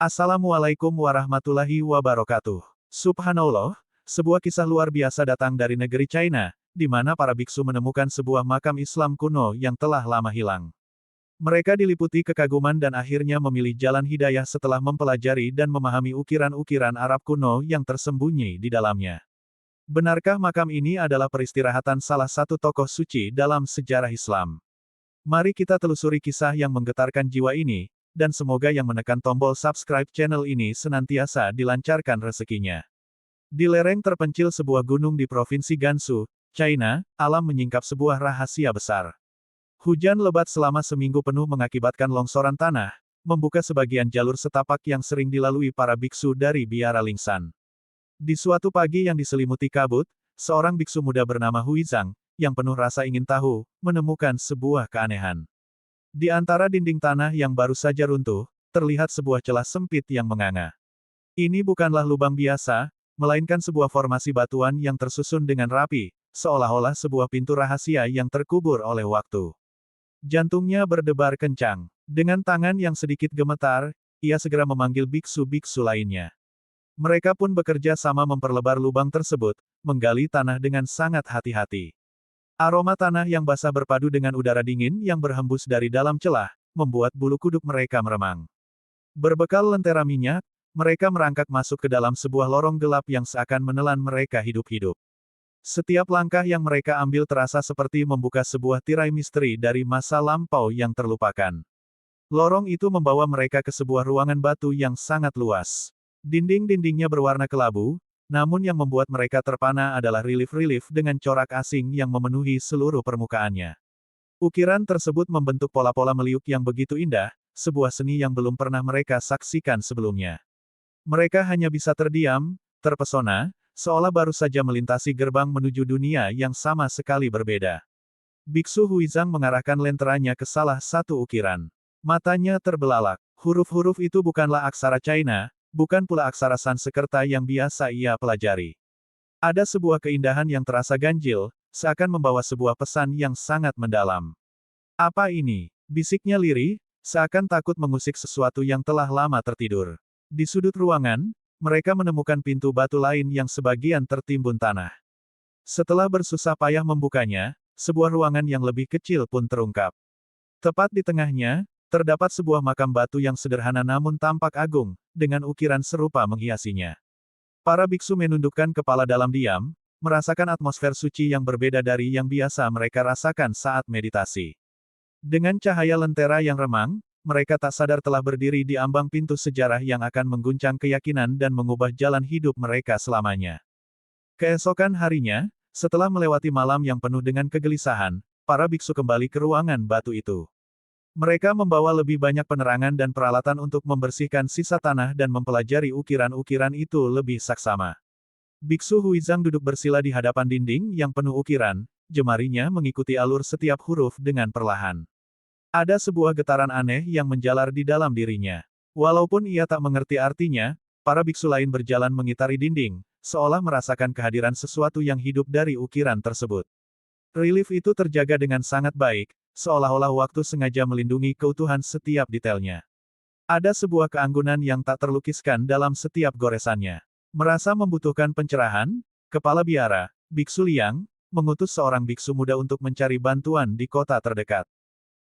Assalamualaikum warahmatullahi wabarakatuh. Subhanallah, sebuah kisah luar biasa datang dari negeri China, di mana para biksu menemukan sebuah makam Islam kuno yang telah lama hilang. Mereka diliputi kekaguman dan akhirnya memilih jalan hidayah setelah mempelajari dan memahami ukiran-ukiran Arab kuno yang tersembunyi di dalamnya. Benarkah makam ini adalah peristirahatan salah satu tokoh suci dalam sejarah Islam? Mari kita telusuri kisah yang menggetarkan jiwa ini, dan semoga yang menekan tombol subscribe channel ini senantiasa dilancarkan rezekinya. Di lereng terpencil sebuah gunung di Provinsi Gansu, China, alam menyingkap sebuah rahasia besar. Hujan lebat selama seminggu penuh mengakibatkan longsoran tanah, membuka sebagian jalur setapak yang sering dilalui para biksu dari biara Lingsan. Di suatu pagi yang diselimuti kabut, seorang biksu muda bernama Huizang, yang penuh rasa ingin tahu, menemukan sebuah keanehan. Di antara dinding tanah yang baru saja runtuh, terlihat sebuah celah sempit yang menganga. Ini bukanlah lubang biasa, melainkan sebuah formasi batuan yang tersusun dengan rapi, seolah-olah sebuah pintu rahasia yang terkubur oleh waktu. Jantungnya berdebar kencang. Dengan tangan yang sedikit gemetar, ia segera memanggil biksu-biksu lainnya. Mereka pun bekerja sama memperlebar lubang tersebut, menggali tanah dengan sangat hati-hati. Aroma tanah yang basah berpadu dengan udara dingin yang berhembus dari dalam celah, membuat bulu kuduk mereka meremang. Berbekal lentera minyak, mereka merangkak masuk ke dalam sebuah lorong gelap yang seakan menelan mereka hidup-hidup. Setiap langkah yang mereka ambil terasa seperti membuka sebuah tirai misteri dari masa lampau yang terlupakan. Lorong itu membawa mereka ke sebuah ruangan batu yang sangat luas. Dinding-dindingnya berwarna kelabu, namun yang membuat mereka terpana adalah relief-relief dengan corak asing yang memenuhi seluruh permukaannya. Ukiran tersebut membentuk pola-pola meliuk yang begitu indah, sebuah seni yang belum pernah mereka saksikan sebelumnya. Mereka hanya bisa terdiam, terpesona, seolah baru saja melintasi gerbang menuju dunia yang sama sekali berbeda. Biksu Huizang mengarahkan lenteranya ke salah satu ukiran. Matanya terbelalak. Huruf-huruf itu bukanlah aksara China, bukan pula aksara Sanskerta yang biasa ia pelajari. Ada sebuah keindahan yang terasa ganjil, seakan membawa sebuah pesan yang sangat mendalam. Apa ini? Bisiknya lirih, seakan takut mengusik sesuatu yang telah lama tertidur. Di sudut ruangan, mereka menemukan pintu batu lain yang sebagian tertimbun tanah. Setelah bersusah payah membukanya, sebuah ruangan yang lebih kecil pun terungkap. Tepat di tengahnya, terdapat sebuah makam batu yang sederhana namun tampak agung, dengan ukiran serupa menghiasinya. Para biksu menundukkan kepala dalam diam, merasakan atmosfer suci yang berbeda dari yang biasa mereka rasakan saat meditasi. Dengan cahaya lentera yang remang, mereka tak sadar telah berdiri di ambang pintu sejarah yang akan mengguncang keyakinan dan mengubah jalan hidup mereka selamanya. Keesokan harinya, setelah melewati malam yang penuh dengan kegelisahan, para biksu kembali ke ruangan batu itu. Mereka membawa lebih banyak penerangan dan peralatan untuk membersihkan sisa tanah dan mempelajari ukiran-ukiran itu lebih saksama. Biksu Huizang duduk bersila di hadapan dinding yang penuh ukiran, jemarinya mengikuti alur setiap huruf dengan perlahan. Ada sebuah getaran aneh yang menjalar di dalam dirinya. Walaupun ia tak mengerti artinya, para biksu lain berjalan mengitari dinding, seolah merasakan kehadiran sesuatu yang hidup dari ukiran tersebut. Relief itu terjaga dengan sangat baik, seolah-olah waktu sengaja melindungi keutuhan setiap detailnya. Ada sebuah keanggunan yang tak terlukiskan dalam setiap goresannya. Merasa membutuhkan pencerahan, Kepala Biara, Biksu Liang, mengutus seorang biksu muda untuk mencari bantuan di kota terdekat.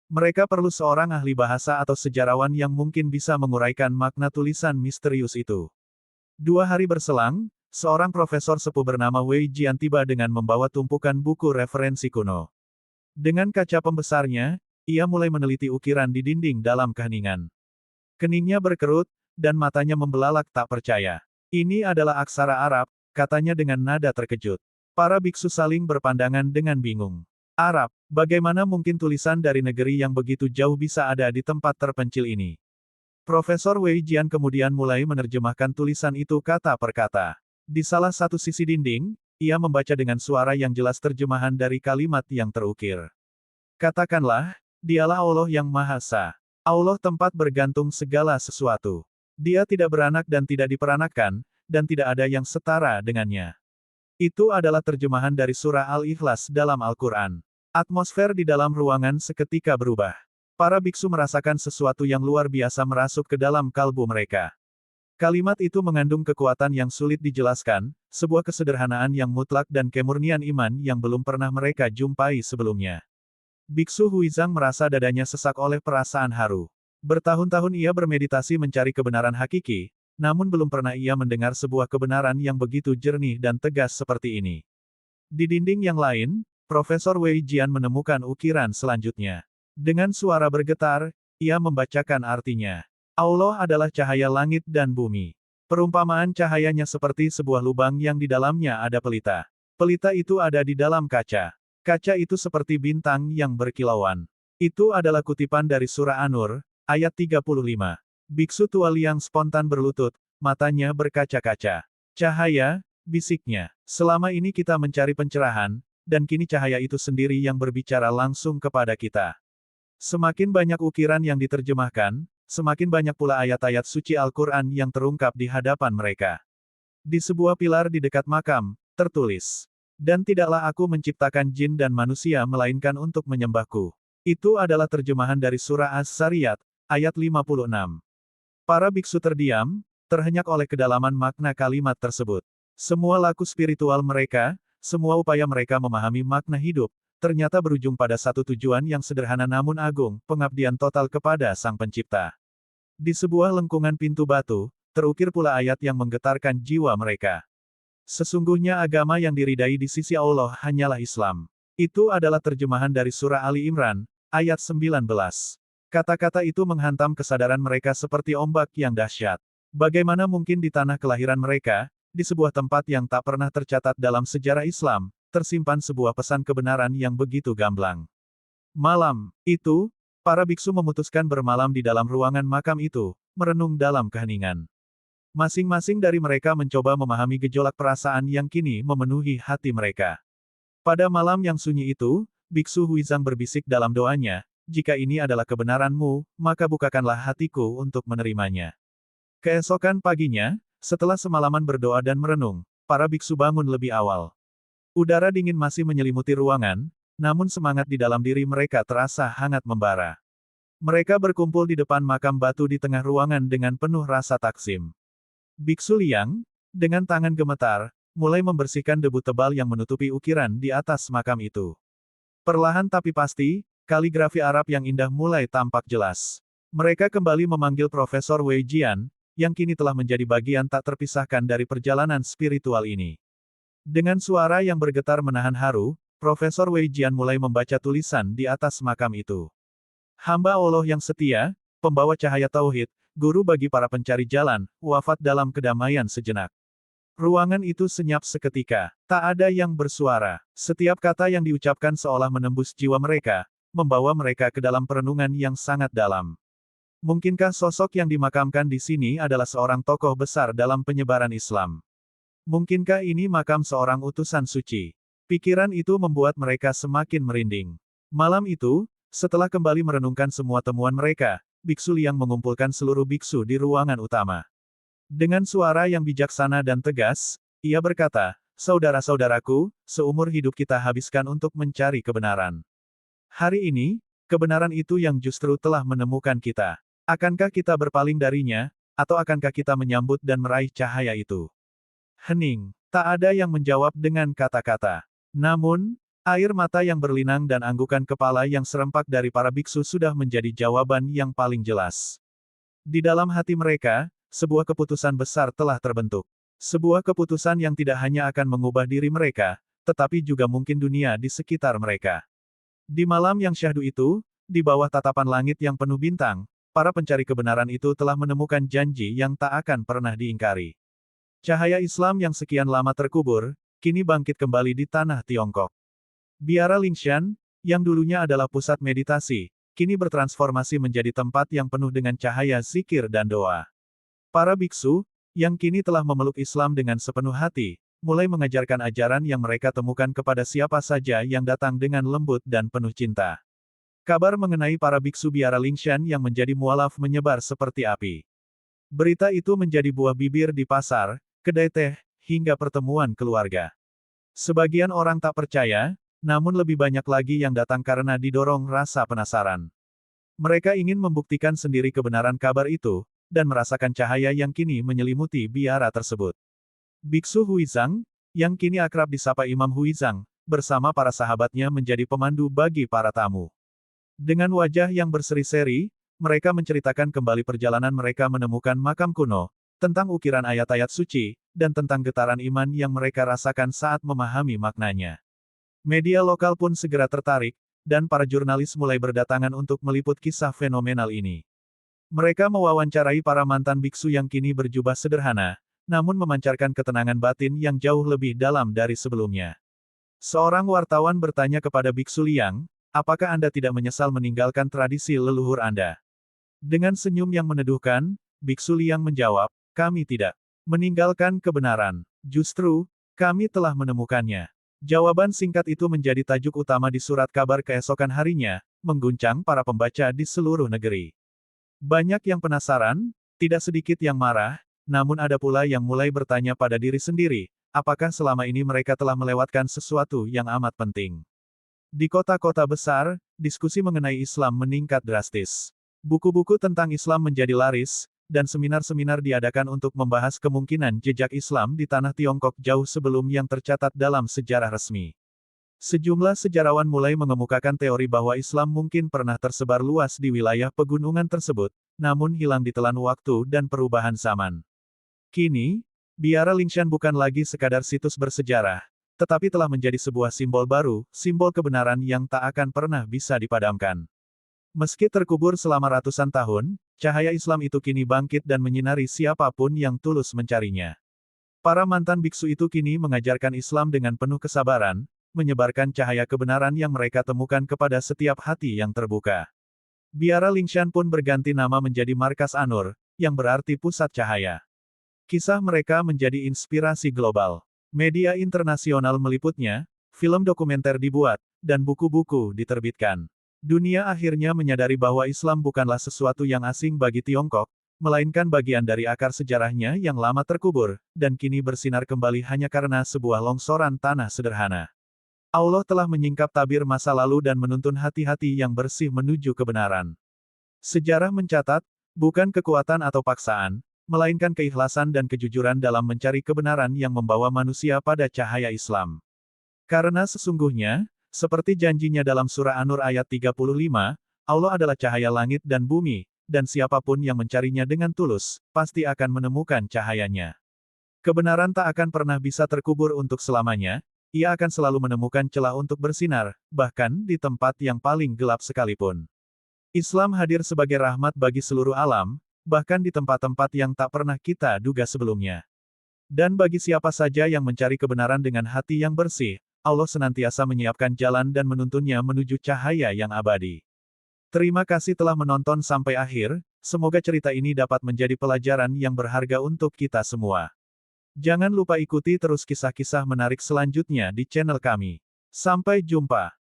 Mereka perlu seorang ahli bahasa atau sejarawan yang mungkin bisa menguraikan makna tulisan misterius itu. 2 hari berselang, seorang profesor sepuh bernama Wei Jian tiba dengan membawa tumpukan buku referensi kuno. Dengan kaca pembesarnya, ia mulai meneliti ukiran di dinding dalam keheningan. Keningnya berkerut, dan matanya membelalak tak percaya. Ini adalah aksara Arab, katanya dengan nada terkejut. Para biksu saling berpandangan dengan bingung. Arab, bagaimana mungkin tulisan dari negeri yang begitu jauh bisa ada di tempat terpencil ini? Profesor Wei Jian kemudian mulai menerjemahkan tulisan itu kata per kata. Di salah satu sisi dinding, ia membaca dengan suara yang jelas terjemahan dari kalimat yang terukir. Katakanlah, dialah Allah yang Maha Esa. Allah tempat bergantung segala sesuatu. Dia tidak beranak dan tidak diperanakkan, dan tidak ada yang setara dengannya. Itu adalah terjemahan dari surah Al-Ikhlas dalam Al-Quran. Atmosfer di dalam ruangan seketika berubah. Para biksu merasakan sesuatu yang luar biasa merasuk ke dalam kalbu mereka. Kalimat itu mengandung kekuatan yang sulit dijelaskan, sebuah kesederhanaan yang mutlak dan kemurnian iman yang belum pernah mereka jumpai sebelumnya. Biksu Huizang merasa dadanya sesak oleh perasaan haru. Bertahun-tahun ia bermeditasi mencari kebenaran hakiki, namun belum pernah ia mendengar sebuah kebenaran yang begitu jernih dan tegas seperti ini. Di dinding yang lain, Profesor Wei Jian menemukan ukiran selanjutnya. Dengan suara bergetar, ia membacakan artinya. Allah adalah cahaya langit dan bumi. Perumpamaan cahayanya seperti sebuah lubang yang di dalamnya ada pelita. Pelita itu ada di dalam kaca. Kaca itu seperti bintang yang berkilauan. Itu adalah kutipan dari Surah An-Nur, ayat 35. Biksu tua Liang spontan berlutut, matanya berkaca-kaca. Cahaya, bisiknya. Selama ini kita mencari pencerahan, dan kini cahaya itu sendiri yang berbicara langsung kepada kita. Semakin banyak ukiran yang diterjemahkan, semakin banyak pula ayat-ayat suci Al-Quran yang terungkap di hadapan mereka. Di sebuah pilar di dekat makam, tertulis, "Dan tidaklah aku menciptakan jin dan manusia melainkan untuk menyembahku." Itu adalah terjemahan dari surah Az-Zariyat, ayat 56. Para biksu terdiam, terhenyak oleh kedalaman makna kalimat tersebut. Semua laku spiritual mereka, semua upaya mereka memahami makna hidup, ternyata berujung pada satu tujuan yang sederhana namun agung, pengabdian total kepada Sang Pencipta. Di sebuah lengkungan pintu batu, terukir pula ayat yang menggetarkan jiwa mereka. Sesungguhnya agama yang diridai di sisi Allah hanyalah Islam. Itu adalah terjemahan dari surah Ali Imran, ayat 19. Kata-kata itu menghantam kesadaran mereka seperti ombak yang dahsyat. Bagaimana mungkin di tanah kelahiran mereka, di sebuah tempat yang tak pernah tercatat dalam sejarah Islam, tersimpan sebuah pesan kebenaran yang begitu gamblang. Malam itu, para biksu memutuskan bermalam di dalam ruangan makam itu, merenung dalam keheningan. Masing-masing dari mereka mencoba memahami gejolak perasaan yang kini memenuhi hati mereka. Pada malam yang sunyi itu, Biksu Huizang berbisik dalam doanya, "Jika ini adalah kebenaranmu, maka bukakanlah hatiku untuk menerimanya." Keesokan paginya, setelah semalaman berdoa dan merenung, para biksu bangun lebih awal. Udara dingin masih menyelimuti ruangan, namun semangat di dalam diri mereka terasa hangat membara. Mereka berkumpul di depan makam batu di tengah ruangan dengan penuh rasa takzim. Biksu Liang, dengan tangan gemetar, mulai membersihkan debu tebal yang menutupi ukiran di atas makam itu. Perlahan tapi pasti, kaligrafi Arab yang indah mulai tampak jelas. Mereka kembali memanggil Profesor Wei Jian, yang kini telah menjadi bagian tak terpisahkan dari perjalanan spiritual ini. Dengan suara yang bergetar menahan haru, Profesor Wei Jian mulai membaca tulisan di atas makam itu. Hamba Allah yang setia, pembawa cahaya tauhid, guru bagi para pencari jalan, wafat dalam kedamaian sejenak. Ruangan itu senyap seketika. Tak ada yang bersuara. Setiap kata yang diucapkan seolah menembus jiwa mereka, membawa mereka ke dalam perenungan yang sangat dalam. Mungkinkah sosok yang dimakamkan di sini adalah seorang tokoh besar dalam penyebaran Islam? Mungkinkah ini makam seorang utusan suci? Pikiran itu membuat mereka semakin merinding. Malam itu, setelah kembali merenungkan semua temuan mereka, Biksu Liang mengumpulkan seluruh biksu di ruangan utama. Dengan suara yang bijaksana dan tegas, ia berkata, "Saudara-saudaraku, seumur hidup kita habiskan untuk mencari kebenaran. Hari ini, kebenaran itu yang justru telah menemukan kita. Akankah kita berpaling darinya, atau akankah kita menyambut dan meraih cahaya itu?" Hening. Tak ada yang menjawab dengan kata-kata. Namun, air mata yang berlinang dan anggukan kepala yang serempak dari para biksu sudah menjadi jawaban yang paling jelas. Di dalam hati mereka, sebuah keputusan besar telah terbentuk. Sebuah keputusan yang tidak hanya akan mengubah diri mereka, tetapi juga mungkin dunia di sekitar mereka. Di malam yang syahdu itu, di bawah tatapan langit yang penuh bintang, para pencari kebenaran itu telah menemukan janji yang tak akan pernah diingkari. Cahaya Islam yang sekian lama terkubur, kini bangkit kembali di tanah Tiongkok. Biara Lingshan, yang dulunya adalah pusat meditasi, kini bertransformasi menjadi tempat yang penuh dengan cahaya zikir dan doa. Para biksu, yang kini telah memeluk Islam dengan sepenuh hati, mulai mengajarkan ajaran yang mereka temukan kepada siapa saja yang datang dengan lembut dan penuh cinta. Kabar mengenai para biksu Biara Lingshan yang menjadi mualaf menyebar seperti api. Berita itu menjadi buah bibir di pasar, kedai teh, hingga pertemuan keluarga. Sebagian orang tak percaya, namun lebih banyak lagi yang datang karena didorong rasa penasaran. Mereka ingin membuktikan sendiri kebenaran kabar itu, dan merasakan cahaya yang kini menyelimuti biara tersebut. Biksu Huizang, yang kini akrab disapa Imam Huizang, bersama para sahabatnya menjadi pemandu bagi para tamu. Dengan wajah yang berseri-seri, mereka menceritakan kembali perjalanan mereka menemukan makam kuno, tentang ukiran ayat-ayat suci, dan tentang getaran iman yang mereka rasakan saat memahami maknanya. Media lokal pun segera tertarik, dan para jurnalis mulai berdatangan untuk meliput kisah fenomenal ini. Mereka mewawancarai para mantan biksu yang kini berjubah sederhana, namun memancarkan ketenangan batin yang jauh lebih dalam dari sebelumnya. Seorang wartawan bertanya kepada Biksu Liang, apakah Anda tidak menyesal meninggalkan tradisi leluhur Anda? Dengan senyum yang meneduhkan, Biksu Liang menjawab, kami tidak meninggalkan kebenaran. Justru, kami telah menemukannya. Jawaban singkat itu menjadi tajuk utama di surat kabar keesokan harinya, mengguncang para pembaca di seluruh negeri. Banyak yang penasaran, tidak sedikit yang marah, namun ada pula yang mulai bertanya pada diri sendiri, apakah selama ini mereka telah melewatkan sesuatu yang amat penting. Di kota-kota besar, diskusi mengenai Islam meningkat drastis. Buku-buku tentang Islam menjadi laris, dan seminar-seminar diadakan untuk membahas kemungkinan jejak Islam di tanah Tiongkok jauh sebelum yang tercatat dalam sejarah resmi. Sejumlah sejarawan mulai mengemukakan teori bahwa Islam mungkin pernah tersebar luas di wilayah pegunungan tersebut, namun hilang ditelan waktu dan perubahan zaman. Kini, biara Lingshan bukan lagi sekadar situs bersejarah, tetapi telah menjadi sebuah simbol baru, simbol kebenaran yang tak akan pernah bisa dipadamkan. Meski terkubur selama ratusan tahun, cahaya Islam itu kini bangkit dan menyinari siapapun yang tulus mencarinya. Para mantan biksu itu kini mengajarkan Islam dengan penuh kesabaran, menyebarkan cahaya kebenaran yang mereka temukan kepada setiap hati yang terbuka. Biara Lingshan pun berganti nama menjadi Markas Anur, yang berarti pusat cahaya. Kisah mereka menjadi inspirasi global. Media internasional meliputnya, film dokumenter dibuat, dan buku-buku diterbitkan. Dunia akhirnya menyadari bahwa Islam bukanlah sesuatu yang asing bagi Tiongkok, melainkan bagian dari akar sejarahnya yang lama terkubur, dan kini bersinar kembali hanya karena sebuah longsoran tanah sederhana. Allah telah menyingkap tabir masa lalu dan menuntun hati-hati yang bersih menuju kebenaran. Sejarah mencatat, bukan kekuatan atau paksaan, melainkan keikhlasan dan kejujuran dalam mencari kebenaran yang membawa manusia pada cahaya Islam. Karena sesungguhnya, seperti janjinya dalam surah An-Nur ayat 35, Allah adalah cahaya langit dan bumi, dan siapapun yang mencarinya dengan tulus, pasti akan menemukan cahayanya. Kebenaran tak akan pernah bisa terkubur untuk selamanya, ia akan selalu menemukan celah untuk bersinar, bahkan di tempat yang paling gelap sekalipun. Islam hadir sebagai rahmat bagi seluruh alam, bahkan di tempat-tempat yang tak pernah kita duga sebelumnya. Dan bagi siapa saja yang mencari kebenaran dengan hati yang bersih, Allah senantiasa menyiapkan jalan dan menuntunnya menuju cahaya yang abadi. Terima kasih telah menonton sampai akhir, semoga cerita ini dapat menjadi pelajaran yang berharga untuk kita semua. Jangan lupa ikuti terus kisah-kisah menarik selanjutnya di channel kami. Sampai jumpa.